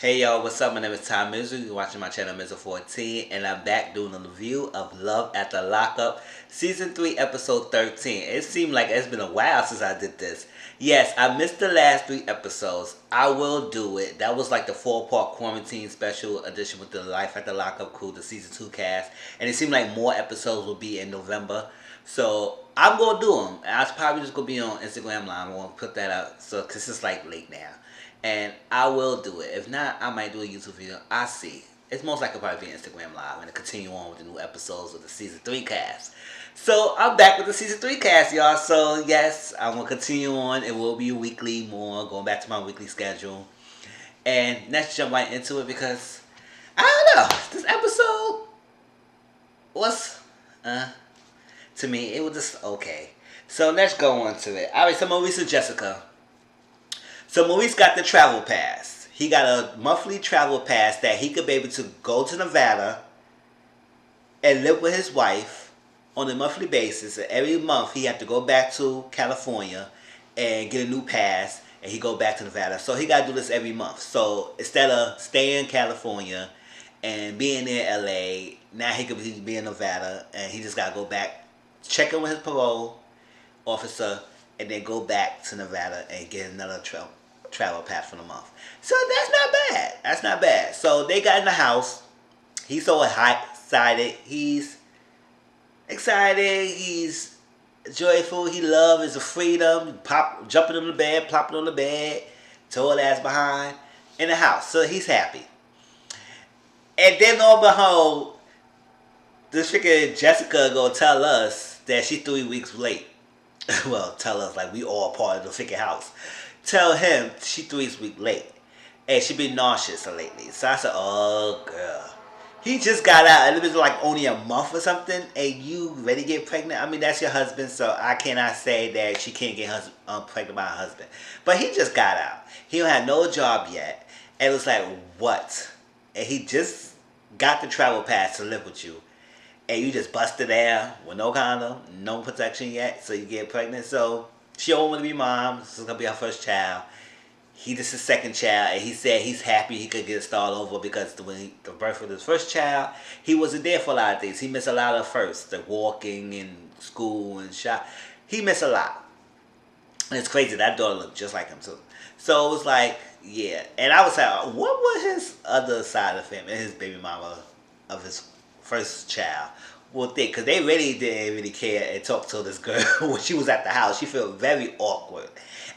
Hey y'all, what's up? My name is Mizzle. You're watching my channel Mizzle 14, and I'm back doing a review of Love at the Lockup, Season 3, Episode 13. It seemed like it's been a while since I did this. Yes, I missed the last 3 episodes. I will do it. That was like the 4-part quarantine special edition with the Life at the Lockup crew, the Season 2 cast, and it seemed like more episodes will be in November. So I'm going to do them. I was probably just going to be on Instagram Live. I'm going to put that out because it's like late now. And I will do it. If not, I might do a YouTube video. I see. It's most likely probably be Instagram Live and continue on with the new episodes of the Season 3 cast. So, I'm back with the Season 3 cast, y'all. So, yes, I'm going to continue on. It will be weekly more, going back to my weekly schedule. And let's jump right into it because, I don't know, this episode was, to me, it was just okay. So, let's go on to it. Alright, so Maurice and Jessica. So Maurice got the travel pass. He got a monthly travel pass that he could be able to go to Nevada and live with his wife on a monthly basis. And every month he had to go back to California and get a new pass, and he go back to Nevada. So he got to do this every month. So instead of staying in California and being in LA, now he could be in Nevada, and he just got to go back, check in with his parole officer, and then go back to Nevada and get another travel pass for the month. So that's not bad. That's not bad. So they got in the house. He's so excited. He's excited. He's joyful. He loves his freedom. Jumping on the bed, plopping on the bed, told ass behind in the house. So he's happy. And then lo and behold, this freaking Jessica gonna tell us that she's 3 weeks late. Well, tell us like we all part of the freaking house. Tell him she 3 weeks late. And she been nauseous lately. So I said, oh girl. He just got out, and it was like only a month or something, and you ready to get pregnant? I mean, that's your husband, so I cannot say that she can't get pregnant by her husband. But he just got out. He don't have no job yet. And it was like, what? And he just got the travel pass to live with you. And you just busted there with no condom, no protection yet, so you get pregnant. So she don't want to be mom. This is going to be her first child. He just his second child, and he said he's happy he could get it started over because when the birth of his first child, he wasn't there for a lot of things. He missed a lot of first, the walking and school and shop. He missed a lot. And it's crazy, that daughter looked just like him too. So it was like, yeah. And I was like, what was his other side of him and his baby mama of his first child will think? Because they really didn't really care and talk to this girl when she was at the house. She felt very awkward.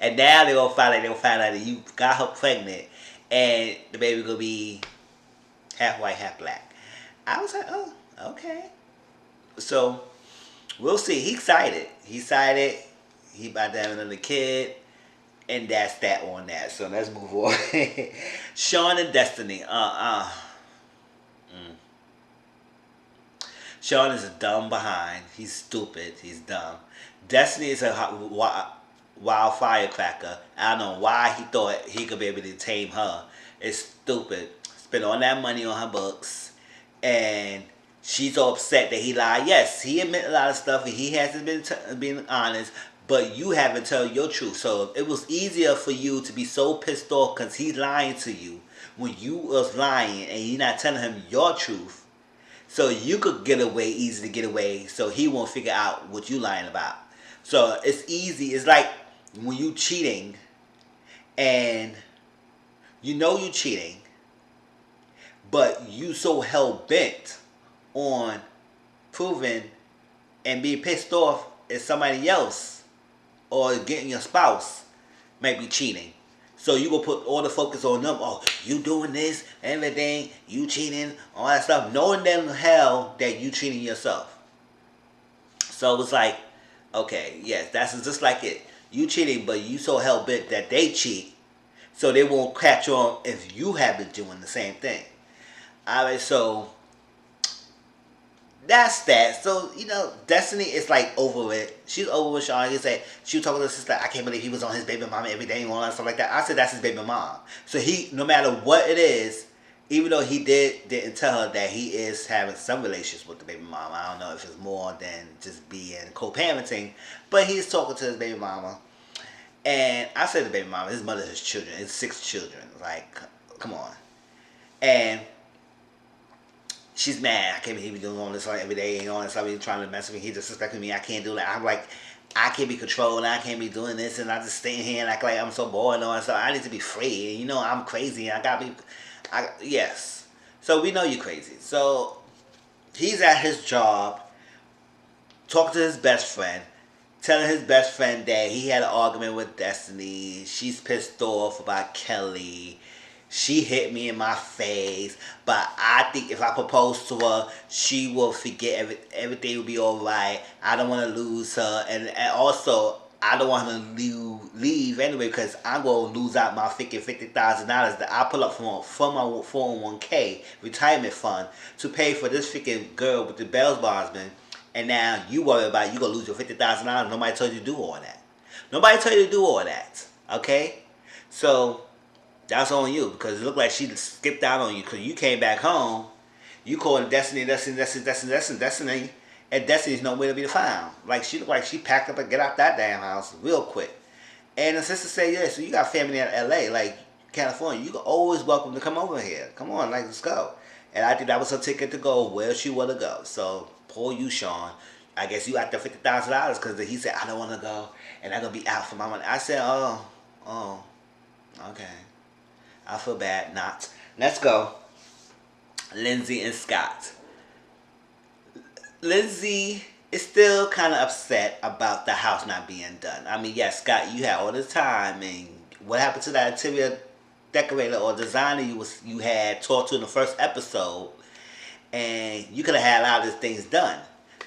And now they're going to find out that you got her pregnant and the baby going to be half white, half black. I was like, oh, okay. So, we'll see. He's excited. He's excited. He about to have another kid. And that's that on that. So, let's move on. Sean and Destiny. Sean is a dumb behind. He's stupid. He's dumb. Destiny is a wild firecracker. I don't know why he thought he could be able to tame her. It's stupid. Spent all that money on her books. And she's so upset that he lied. Yes, he admitted a lot of stuff and he hasn't been being honest. But you haven't told your truth. So it was easier for you to be so pissed off because he's lying to you when you was lying and you're not telling him your truth. So you could get away, easy to get away, so he won't figure out what you lying about. So it's easy. It's like when you cheating and you know you cheating, but you so hell-bent on proving and being pissed off at somebody else or getting your spouse might be cheating. So you gonna put all the focus on them. Oh, you doing this, everything, you cheating, all that stuff, knowing damn hell that you cheating yourself. So it's like, okay, yes, that's just like it. You cheating, but you so hell bent that they cheat, so they won't catch on if you have been doing the same thing. Alright, so that's that. So, Destiny is like over it. She's over with Sean. He said, she was talking to her sister, I can't believe he was on his baby mama every day and all that stuff like that. I said, that's his baby mom. So he, no matter what it is, even though he didn't tell her that he is having some relations with the baby mama. I don't know if it's more than just being co-parenting, but he's talking to his baby mama. And I said the baby mama, his mother has children. It's 6 children. Like, come on. And she's mad. I can't believe he be doing all this every day and all that stuff. He's trying to mess with me. He disrespecting me. I can't do that. I'm like, I can't be controlled. I can't be doing this. And I just stay here and act like I'm so bored and all that stuff. I need to be free. And I'm crazy. And I got to be. Yes. So we know you're crazy. So he's at his job, talking to his best friend, telling his best friend that he had an argument with Destiny. She's pissed off about Kelly. She hit me in my face, but I think if I propose to her, she will forget everything will be alright. I don't want to lose her, and also I don't want her to leave anyway because I'm going to lose out my $50,000 that I pull up from my 401k retirement fund to pay for this freaking girl with the bells bondsman. And now you worry about you going to lose your $50,000. Nobody told you to do all that. Nobody told you to do all that. Okay? So that's on you because it looked like she skipped out on you because you came back home. You called Destiny, and Destiny's nowhere to be found. Like she looked like she packed up and get out that damn house real quick. And the sister said, yeah, so you got family in LA, like California. You always welcome to come over here. Come on, like let's go. And I think that was her ticket to go where she wanted to go. So poor you, Sean. I guess you out there $50,000 because he said I don't want to go and I'm gonna be out for my money. I said, oh, okay. I feel bad not. Let's go. Lindsay and Scott. Lindsay is still kind of upset about the house not being done. I mean, yes, Scott, you had all this time, and what happened to that interior decorator or designer you had talked to in the first episode, and you could have had a lot of these things done.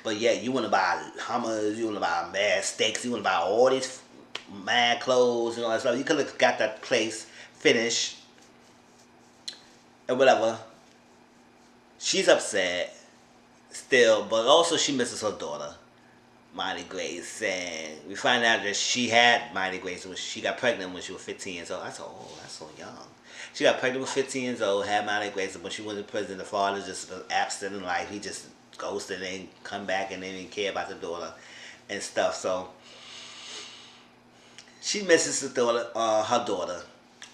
But yeah, you want to buy Hummers, you want to buy mad steaks, you want to buy all these mad clothes and all that stuff. You could have got that place finished and whatever. She's upset still, but also she misses her daughter, Miley Grace, and we find out that she had Miley Grace when she got pregnant when she was 15 years old. I said, oh, that's so young. She got pregnant when 15 years old, had Miley Grace, but when she went to prison, the father just was absent in life. He just ghosted and come back and didn't care about the daughter and stuff. So she misses her daughter.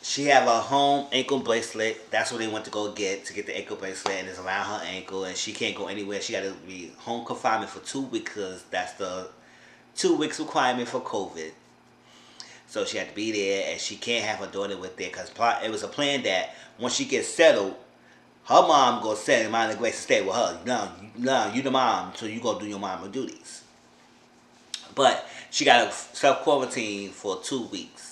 She have a home ankle bracelet. That's what they went to go get the ankle bracelet, and it's around her ankle, and she can't go anywhere. She got to be home confinement for 2 weeks because that's the 2 weeks requirement for COVID. So she had to be there, and she can't have her daughter with there because it was a plan that once she gets settled, her mom gonna send Miley Grace to stay with her. No, you the mom, so you gonna do your mama duties. But she got to self-quarantine for 2 weeks.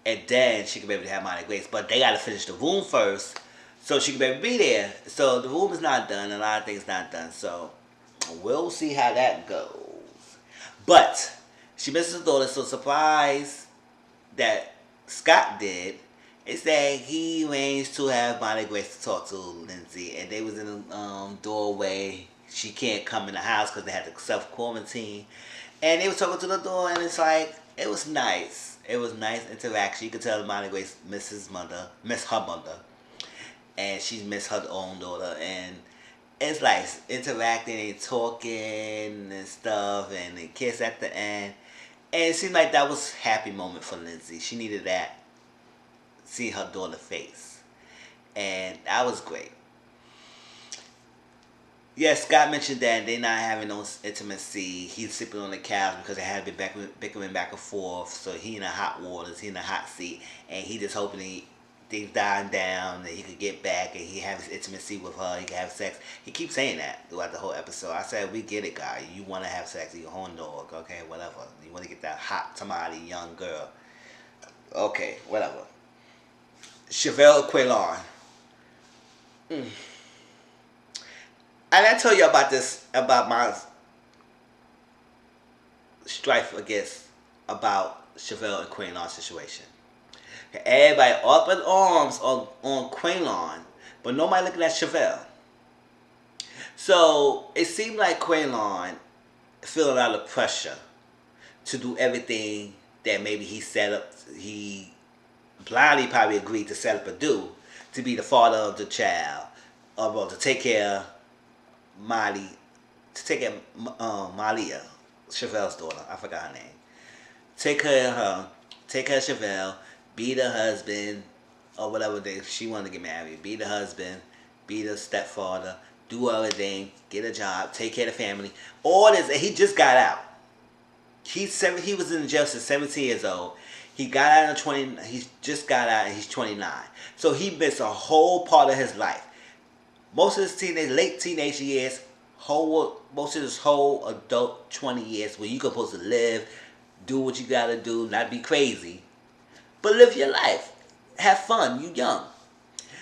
And then she can be able to have Miley Grace. But they got to finish the room first so she can be able to be there. So the room is not done. A lot of things not done. So we'll see how that goes. But she misses her daughter. So surprised that Scott did is that he arranged to have Miley Grace to talk to Lindsay. And they was in the doorway. She can't come in the house because they had to self-quarantine. And they was talking to the door, and it's like, it was nice. It was nice interaction. You could tell Miley Grace miss her mother. And she missed her own daughter. And it's like interacting and talking and stuff, and they kiss at the end. And it seemed like that was a happy moment for Lindsay. She needed that, see her daughter's face. And that was great. Yes, Scott mentioned that they're not having no intimacy. He's sleeping on the couch because they had been bickering back and forth. So he in the hot waters, he in the hot seat, and he just hoping things dying down, that he could get back and he have his intimacy with her. He can have sex. He keeps saying that throughout the whole episode. I said, we get it, guy. You want to have sex, you're a horn dog, okay, whatever. You want to get that hot tamale young girl, okay, whatever. Chevelle Quaylon. And I told you about this, about my strife about Chevelle and Quaylon's situation. Everybody up in arms on Quaylon, but nobody looking at Chevelle. So it seemed like Quaylon feeling a lot of pressure to do everything that maybe he blindly probably agreed to set up and do to be the father of the child, or to take care of Malia, Chevelle's daughter. I forgot her name. Take care of her. Take care of Chevelle. Be the husband. or whatever she wanted to get married. Be the husband, be the stepfather, do everything, get a job, take care of the family. All this, and he just got out. He was in the jail since 17 years old. He got out in 20. He just got out and he's 29. So he missed a whole part of his life. Most of his late teenage years, most of his whole adult 20 years where you supposed to live, do what you gotta do, not be crazy, but live your life, have fun. You young.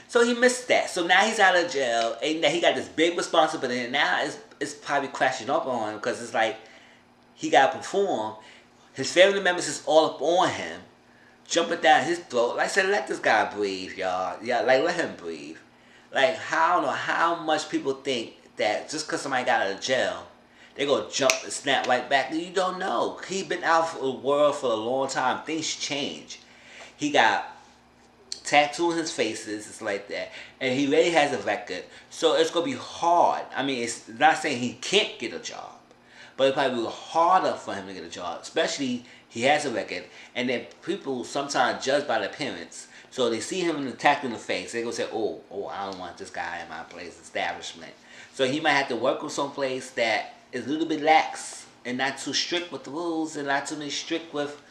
So he missed that. So now he's out of jail, and he got this big responsibility. And now it's probably crashing up on him because it's like he got to perform. His family members is all up on him, jumping down his throat. Like I said, let this guy breathe, y'all. Yeah, like let him breathe. Like I don't know how much people think that just because somebody got out of jail, they gonna jump and snap right back. You don't know. He been out for the world for a long time. Things change. He got tattoo on his faces, it's like that, and he already has a record, so it's gonna be hard. I mean, it's not saying he can't get a job, but it's probably harder for him to get a job, especially he has a record, and then people sometimes judge by the appearance, so they see him attacked in the face, they gonna say, oh, I don't want this guy in my place establishment. So he might have to work with some place that is a little bit lax and not too strict with the rules and not too strict with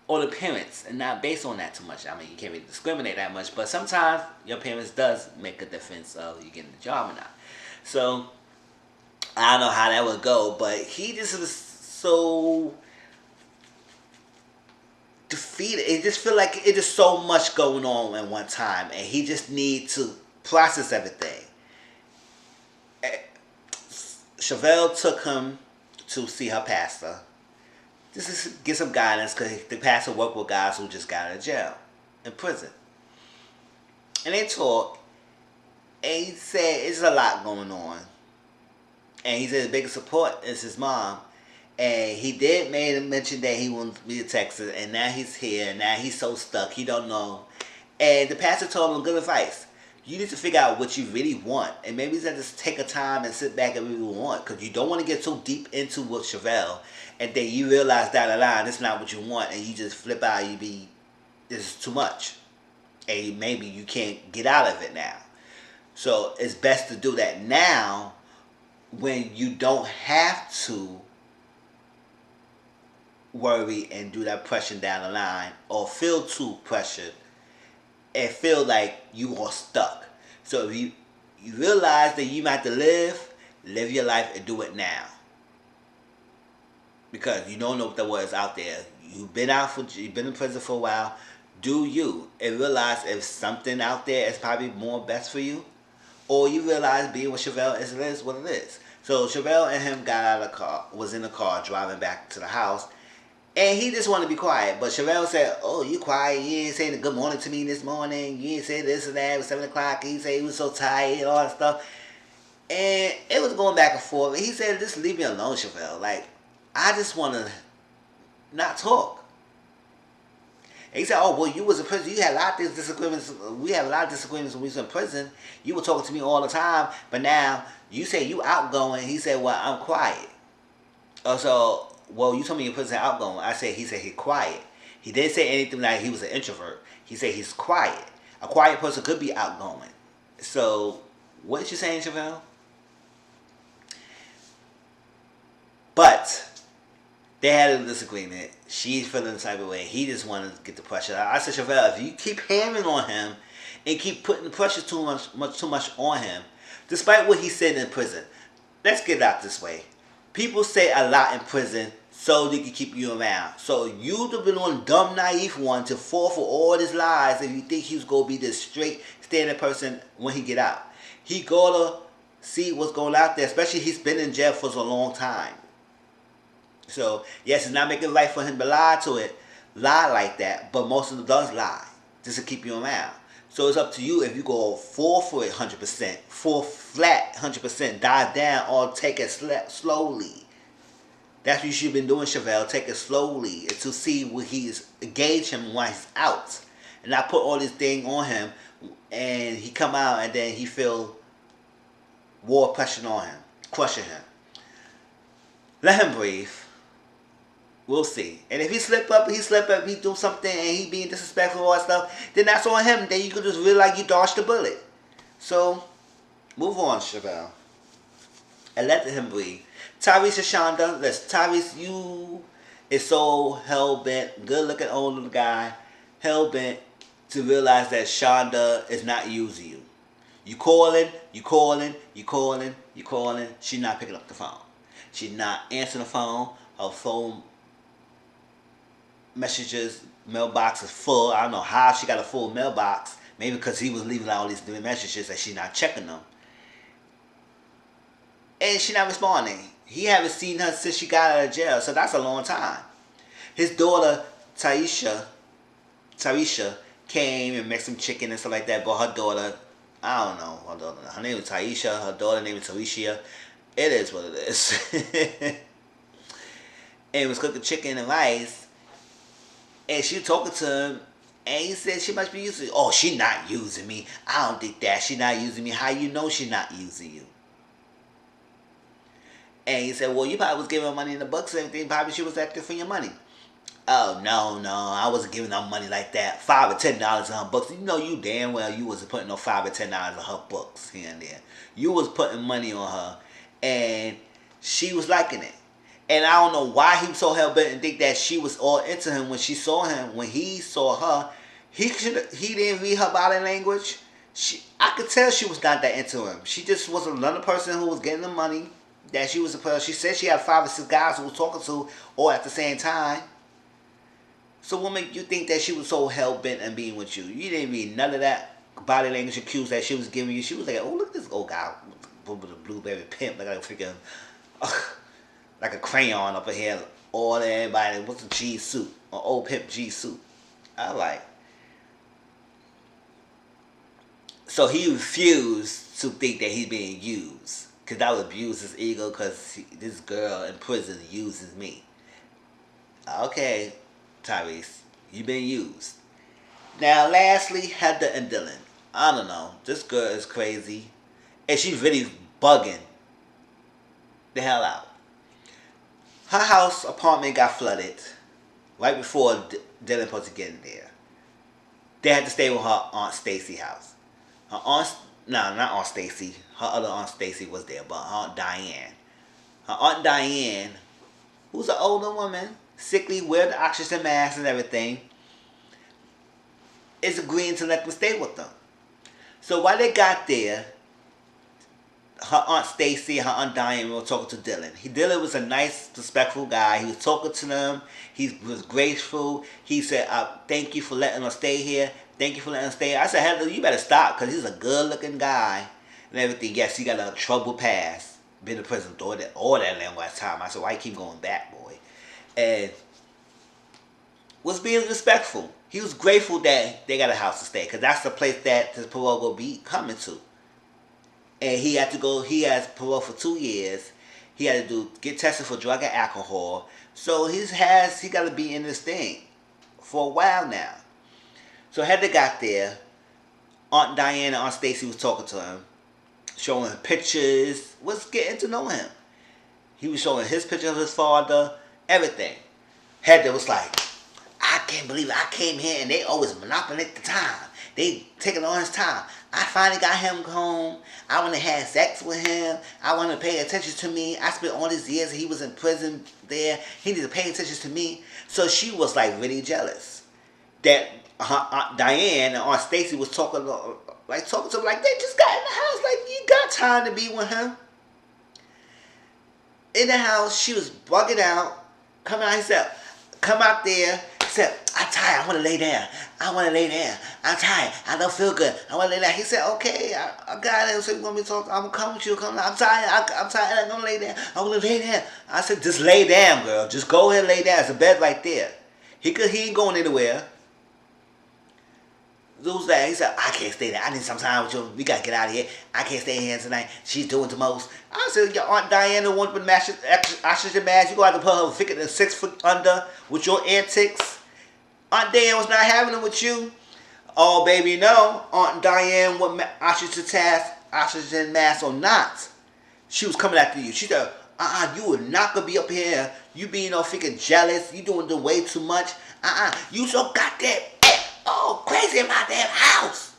or the parents, and not based on that too much. I mean, you can't really discriminate that much, but sometimes your parents does make a difference of you getting the job or not. So I don't know how that would go, but he just was so defeated. It just feel like it is so much going on at one time, and he just need to process everything. Chevelle took him to see her pastor. This is get some guidance because the pastor worked with guys who just got out of jail, in prison. And they talk, and he said it's a lot going on. And he said his biggest support is his mom. And he did mention that he wanted to be to Texas, and now he's here, and now he's so stuck, he don't know. And the pastor told him good advice. You need to figure out what you really want. And maybe you have to take a time and sit back and really want. Because you don't want to get so deep into what Chevelle. And then you realize down the line, it's not what you want. And you just flip out. This is too much. And maybe you can't get out of it now. So it's best to do that now when you don't have to worry and do that pressure down the line. Or feel too pressured. And feel like you are stuck. So if you realize that you might have to live your life and do it now. Because you don't know what the word is out there. You've been in prison for a while. Do you? And realize if something out there is probably more best for you. Or you realize being with Chevelle is what it is. So Chevelle and him got out of the car, was in the car driving back to the house. And he just wanted to be quiet. But Chevelle said, oh, you quiet. You ain't saying good morning to me this morning. You ain't say this and that. It was 7 o'clock. He said he was so tired and all that stuff. And it was going back and forth. And he said, just leave me alone, Chevelle. Like, I just want to not talk. And he said, oh, well, you was in prison. You had a lot of disagreements. We had a lot of disagreements when we was in prison. You were talking to me all the time. But now, you say you outgoing. He said, well, I'm quiet. So... well, you told me your person outgoing. He said he's quiet. He didn't say anything like he was an introvert. He said he's quiet. A quiet person could be outgoing. So, what you saying, Chevelle? But, they had a disagreement. She's feeling the type of way. He just wanted to get the pressure out. I said, Chevelle, if you keep hammering on him and keep putting the pressure too much on him, despite what he said in prison, let's get it out this way. People say a lot in prison so they can keep you around. So you'd have been one dumb, naive one to fall for all his lies if you think he was going to be this straight, standing person when he get out. He gotta see what's going out there, especially he's been in jail for so long time. So, yes, it's not making it right for him to lie like that, but most of them does lie just to keep you around. So it's up to you if you go fall for it 100%, fall flat 100%, dive down, or take it slowly. That's what you should have been doing, Chevelle. Take it slowly to see what gauge him when he's out. And not put all this thing on him and he come out and then he feel war pressure on him, crushing him. Let him breathe. We'll see. And if he slip up, he do something, and he being disrespectful and all that stuff, then that's on him. Then you could just feel like you dodged the bullet. So, move on, Chevelle. And let him breathe. Tyrese and Shonda, listen, Tyrese, you is so hell-bent, good-looking old little guy, hell-bent to realize that Shonda is not using you. You calling, she's not picking up the phone. She's not answering the phone. Her phone messages, mailbox is full. I don't know how she got a full mailbox. Maybe because he was leaving all these messages that she's not checking them. And she's not responding. He haven't seen her since she got out of jail, so that's a long time. His daughter, Taisha, came and made some chicken and stuff like that, but her daughter, I don't know, her name is Taisha, her daughter name is Taisha. It is what it is. And was cooking chicken and rice, and she talking to him, and he said she must be using you. Oh, she not using me. I don't think that. She not using me. How you know she not using you? And he said, well, you probably was giving her money in the books and everything. Probably she was acting for your money. Oh, no, I wasn't giving her money like that. $5 or $10 in her books. You know you damn well you wasn't putting no $5 or $10 in her books here and there. You was putting money on her, and she was liking it. And I don't know why he was so hell-bent and think that she was all into him when she saw him. When he saw her, he didn't read her body language. I could tell she was not that into him. She just was another person who was getting the money. That she was she said she had 5 or 6 guys who was talking to all at the same time. So what make you think that she was so hell-bent and being with you? You didn't read none of that body language cues that she was giving you. She was like, oh, look at this old guy with a blueberry pimp. Like a freaking, like a crayon up in here. All everybody, what's a G suit? An old pimp G suit. I like. So he refused to think that he's being used. Because that would abuse his ego because this girl in prison uses me. Okay, Tyrese, you've been used. Now, lastly, Heather and Dylan. I don't know. This girl is crazy. And she's really bugging the hell out. Her house apartment got flooded right before Dylan supposed to get in there. They had to stay with her Aunt Stacy's house. Her aunt, no, not Aunt Stacy. Her other Aunt Stacy was there, but her Aunt Diane. Her Aunt Diane, who's an older woman, sickly, wear the oxygen mask and everything, is agreeing to let them stay with them. So while they got there, her Aunt Stacy and her Aunt Diane were talking to Dylan. Dylan was a nice, respectful guy. He was talking to them. He was graceful. He said, thank you for letting us stay here. Thank you for letting us stay here. I said, Heather, you better stop because he's a good-looking guy and everything. Yes, he got a troubled past. Been in prison all that long last time. I said, why you keep going back, boy? And was being respectful. He was grateful that they got a house to stay because that's the place that his parole will be coming to. And he had to go, he has parole for 2 years. He had to get tested for drug and alcohol. So he got to be in this thing for a while now. So Heather got there. Aunt Diane and Aunt Stacy was talking to him, showing him pictures, was getting to know him. He was showing his picture of his father, everything. Heather was like, I can't believe it. I came here and they always monopolize the time. They taking all his time. I finally got him home. I want to have sex with him. I want to pay attention to me. I spent all these years he was in prison there. He needs to pay attention to me. So she was like really jealous that her Aunt Diane and Aunt Stacy was talking to him like they just got in the house. Like, you got time to be with him. In the house, she was bugging out. Coming out, he said, come out there. He said, I'm tired. I want to lay down. I'm tired. I don't feel good. I want to lay down. He said, okay, I got it. So you want me to talk? I'm going to come with you. I'm tired. I'm tired. I'm going to lay down. I want to lay down. I said, just lay down, girl. Just go ahead and lay down. It's a bed right there. He ain't going anywhere. Who's that? He said, I can't stay there. I need some time with you. We got to get out of here. I can't stay here tonight. She's doing the most. I said, your Aunt Diana wants to oxygen mask. You going to have to put her 6 foot under with your antics. Aunt Diane was not having it with you. Oh, baby, no. Aunt Diane with oxygen mask or not. She was coming after you. She said, You would not gonna be up here. You being all freaking jealous. You doing the way too much. You so goddamn crazy in my damn house.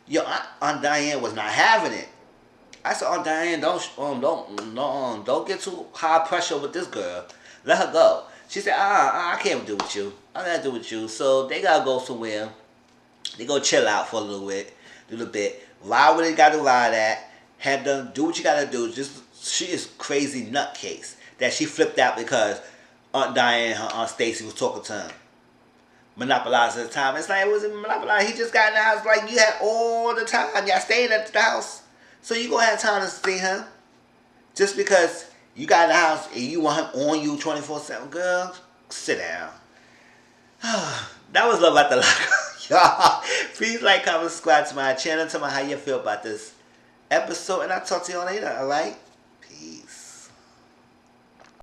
Yo, Aunt Diane was not having it. I said, Aunt Diane, don't get too high pressure with this girl. Let her go. She said, I can't do with you. I gotta do with you. So they gotta go somewhere. They go chill out for a little bit. Ride where they gotta ride at. Have them do what you gotta do. She is crazy nutcase that she flipped out because Aunt Diane and her Aunt Stacy was talking to him. Monopolizing the time. It's like it wasn't monopolizing. He just got in the house like you had all the time. Y'all staying at the house. So you gonna have time to see him. Just because you got in the house and you want him on you 24/7, girl, sit down. That was Love at the Lockup. Y'all, please like, comment, subscribe to my channel. Tell me how you feel about this episode. And I'll talk to y'all later, alright?